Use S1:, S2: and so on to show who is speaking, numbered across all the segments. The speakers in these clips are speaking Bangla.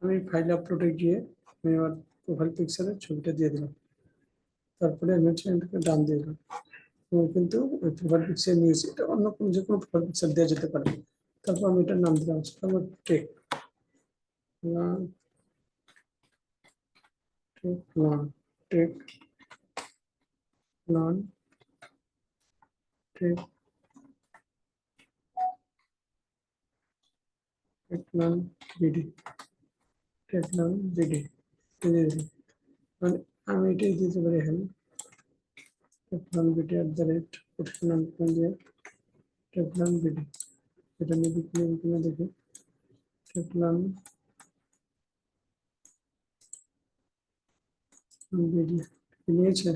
S1: আমি ফাইল আপলোডে গিয়ে আমি আমার প্রোফাইল পিকচারের ছবিটা দিয়ে দিলাম, তারপরে আমি হচ্ছে এটাকে ডান দিয়ে দিলাম। কিন্তু ওই প্রোফাইল পিকচার নিয়েছি, এটা অন্য কোনো যে কোনো প্রোফাইল পিকচার দেওয়া যেতে পারে। তারপর আমি এটার নাম দিলাম হচ্ছে আমার tech learn, tech learn, tech learn BD, tech learn BD. মানে আমি এটাই দিতে পারি এখানে tech learn BD @, tech learn BD. এটা নিয়ে কিনে দেখি টেক লার্ন বিডি নিয়েছে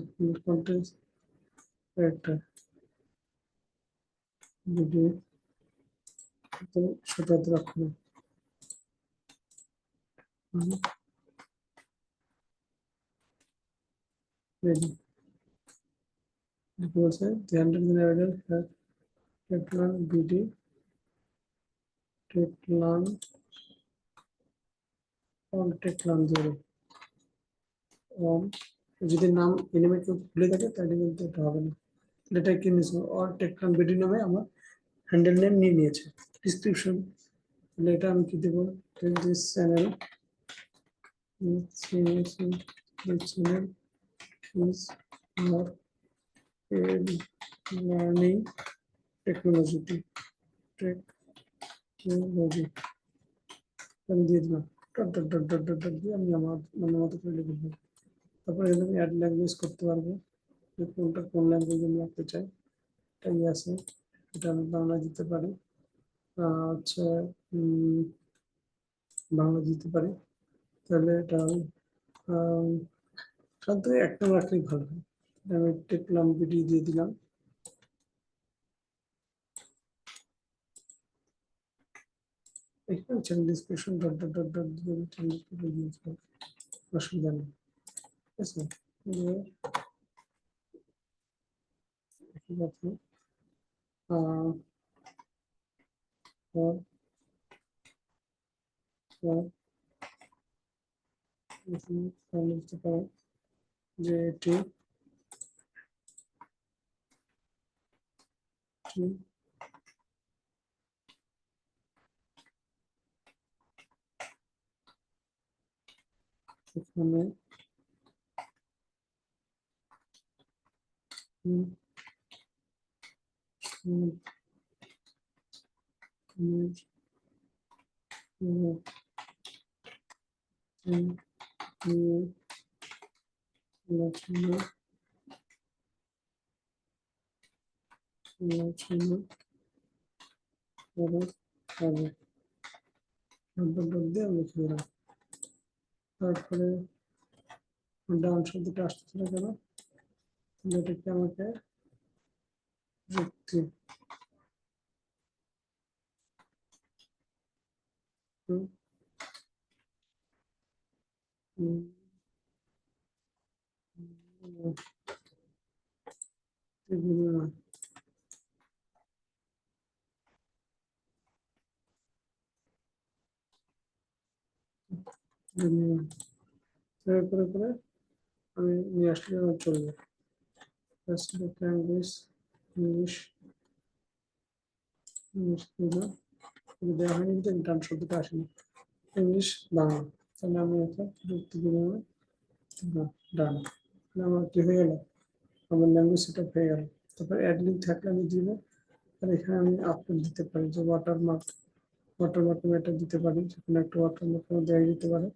S1: কন্টেন্ট একটা ভিডিও তো ছোট রাখুন। রেডি বলছে 300 দিন আগে টেকলান বিডি টেকলান অন টেকলান দিয়ে অন। যদি নাম এনিমে কেউ ভুলে থাকে তাহলে কিন্তু এটা হবে না। এটা কি নিয়েছে অর টেকলান বিডি নামে আমার হ্যান্ডেল নেম নিয়ে নিয়েছে। ডিসক্রিপশন তাহলে এটা আমি কি দেবো, this channel channel is for learning technology technology আমি দিয়ে দিলাম। ডট দিয়ে আমি আমার মনের মতো করে লিখে দেবো। তারপরে এখানে আমি অ্যাড ল্যাঙ্গুয়েজ করতে পারবো, যে কোনটা কোন ল্যাঙ্গুয়েজ আমি রাখতে চাই। এটাই আছে, এটা আমি বাংলা দিতে পারি, হচ্ছে বাংলা দিতে পারি। তাহলে এটা সাধারণত একটা রাখলেই ভালো হয়। আমি টেকলাম ভিডিও দিয়ে দিলাম। এখানে চ্যানেল ডিসক্রিপশন ডট দিয়ে চ্যানেল দিয়েছিলাম, অসুবিধা নেই। ঠিক আছে, ঠিক আছে। লিখতে পারো যে এটি এখানে তারপরে ডাউন শব্দটা আসতেছিল কেন, এটাকে আমাকে যুক্তি করে করে আমি নিয়ে আসলে আমার চলবে। ল্যাঙ্গুয়েজ ইংলিশ, ইংলিশ দিলাম, দেওয়া হয়নি কিন্তু ডান শব্দটা আসেনি, ইংলিশ বাংলা। তাহলে আমি এটা যুক্তি বিনিময় ডান, আমার কি হয়ে গেল, আমার ল্যাঙ্গুয়েজ সেট আপ হয়ে গেল। তারপর অ্যাড লিঙ্ক থাকলে আমি দিব, আর এখানে আমি আপলোড দিতে পারি যে ওয়াটারমার্ক আমি এটা দিতে পারি, যেখানে একটা ওয়াটারমার্ক দেওয়া যেতে পারে,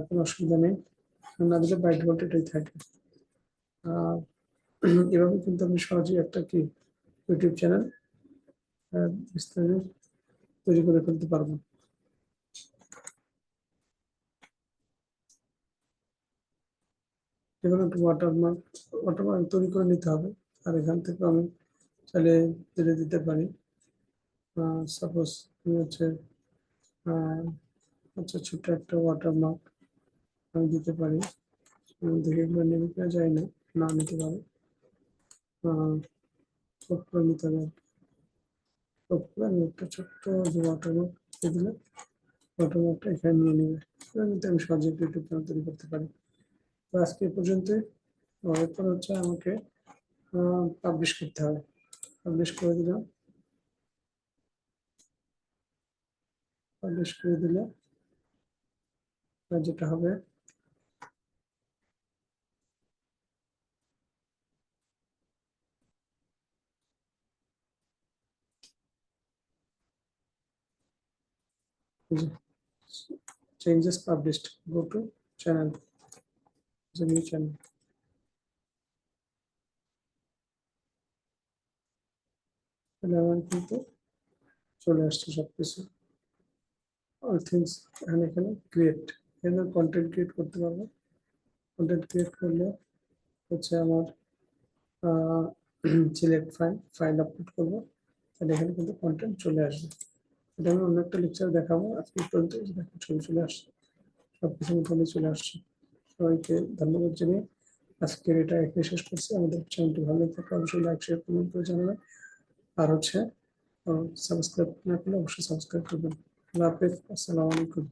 S1: কোনো অসুবিধা নেই। না দিলে বাই ডিফল্ট এটাই থাকে। আর এভাবে কিন্তু আমি সহজেই একটা কি ইউটিউব চ্যানেল বিস্তারিত তৈরি করে ফেলতে পারবো। এখানে একটা ওয়াটারমার্ক তৈরি করে নিতে হবে। আর এখান থেকে আমি চাইলে তুলে দিতে পারি। সাপোজ হচ্ছে আচ্ছা, ছোট্ট একটা ওয়াটারমার্ক আমি দিতে পারি। দেখে এগুলো নেবে কিনা যায় না, না নিতে পারে, করে নিতে হবে। আমি একটা ছোট্ট যে ওয়াটারমার্ক দিয়ে দিলে অটোমেটিক এখানে নিয়ে নেবে। কিন্তু আমি সহজে ইউটিউব চ্যানেল তৈরি করতে পারি। তো আজকে এ পর্যন্তই। এরপর হচ্ছে আমাকে পাবলিশ করতে হবে। পাবলিশ করে দিলাম। পাবলিশ করে দিলে যেটা হবে changes published, go to channel, the new channel. তাহলে আমার কিন্তু চলে আসছে সবকিছু, অল থিংস। এখানে ক্রিয়েট, এখানে কন্টেন্ট ক্রিয়েট করতে পারবো। কন্টেন্ট ক্রিয়েট করলে হচ্ছে আমার সিলেক্ট ফাইল আপলোড করবো, তাহলে এখানে কিন্তু কন্টেন্ট চলে আসবে। এটা আমি অন্য একটা লেকচার দেখাবো। আজকে পর্যন্ত ছবি চলে আসছে, সবকিছু মোটামুটি চলে আসছে। সবাইকে ধন্যবাদ জানিয়ে আজকের এটা এখানে শেষ করছি। আমাদের চ্যানেলটি ভালো থাকলে অবশ্যই লাইক শেয়ার কমেন্ট করে জানাবেন। আর হচ্ছে সাবস্ক্রাইব না করলে অবশ্যই সাবস্ক্রাইব করবেন। আল্লাহ হাফেজ, আসসালামু আলাইকুম।